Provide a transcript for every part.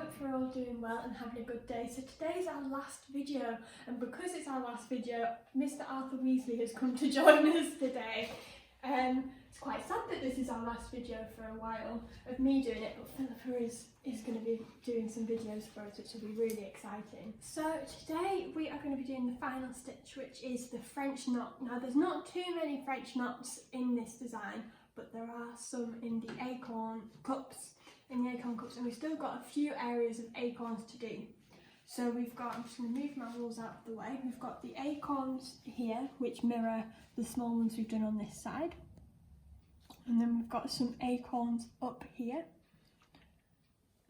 hope you're all doing well and having a good day. So today's our last video, and because it's our last video, Mr. Arthur Weasley has come to join us today. It's quite sad that this is our last video for a while of me doing it, but Philippa is going to be doing some videos for us, which will be really exciting. So today we are going to be doing the final stitch, which is the French knot. Now there's not too many French knots in this design, but there are some in the acorn cups. And we've still got a few areas of acorns to do. So we've got, I'm just going to move my rules out of the way, we've got the acorns here which mirror the small ones we've done on this side, and then we've got some acorns up here,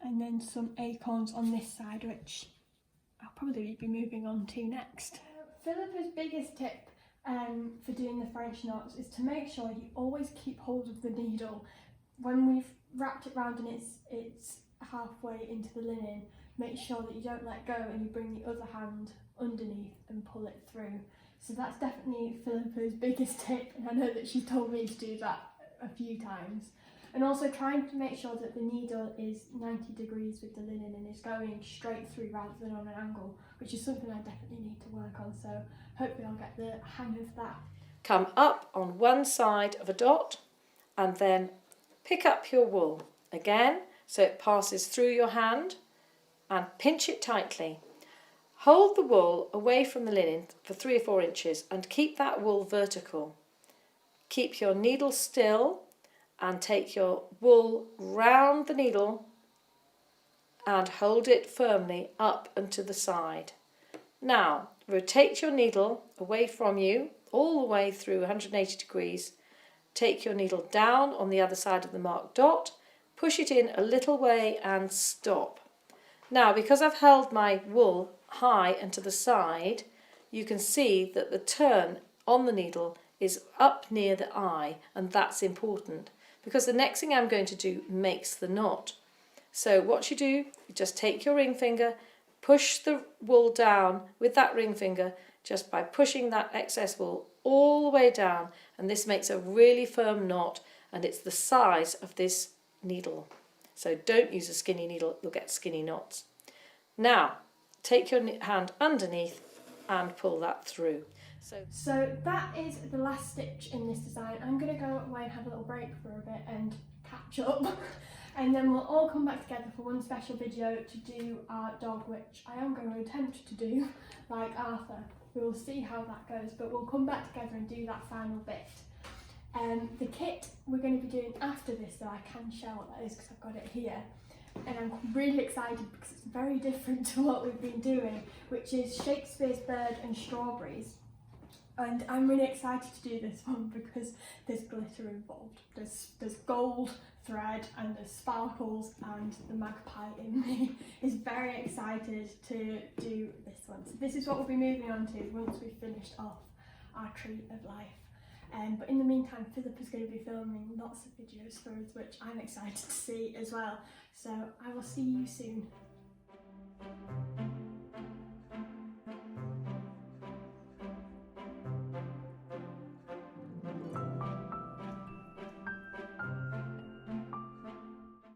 and then some acorns on this side which I'll probably be moving on to next. Philippa's biggest tip for doing the French knots is to make sure you always keep hold of the needle. When we've wrapped it round and it's halfway into the linen, make sure that you don't let go and you bring the other hand underneath and pull it through. So that's definitely Philippa's biggest tip, and I know that she's told me to do that a few times. And also trying to make sure that the needle is 90 degrees with the linen and is going straight through rather than on an angle, which is something I definitely need to work on, so hopefully I'll get the hang of that. Come up on one side of a dot and then pick up your wool again so it passes through your hand and pinch it tightly. Hold the wool away from the linen for 3 or 4 inches and keep that wool vertical. Keep your needle still and take your wool round the needle and hold it firmly up and to the side. Now rotate your needle away from you all the way through 180 degrees. Take your needle down on the other side of the marked dot, push it in a little way and stop. Now, because I've held my wool high and to the side, you can see that the turn on the needle is up near the eye, and that's important because the next thing I'm going to do makes the knot. So what you do, you just take your ring finger, push the wool down with that ring finger just by pushing that excess wool all the way down, and this makes a really firm knot, and it's the size of this needle. So don't use a skinny needle, you'll get skinny knots. Now take your hand underneath and pull that through. So that is the last stitch in this design. I'm going to go away and have a little break for a bit and catch up and then we'll all come back together for one special video to do our dog, which I am going to attempt to do like Arthur. We will see how that goes, but we'll come back together and do that final bit. The kit we're going to be doing after this, though I can show what that is because I've got it here, and I'm really excited because it's very different to what we've been doing, which is Shakespeare's Bird and Strawberries. And I'm really excited to do this one because there's glitter involved. There's gold thread and there's sparkles, and the magpie in me is very excited to do this one. So this is what we'll be moving on to once we've finished off our Tree of Life. But in the meantime, Philippa's going to be filming lots of videos for us, which I'm excited to see as well. So I will see you soon.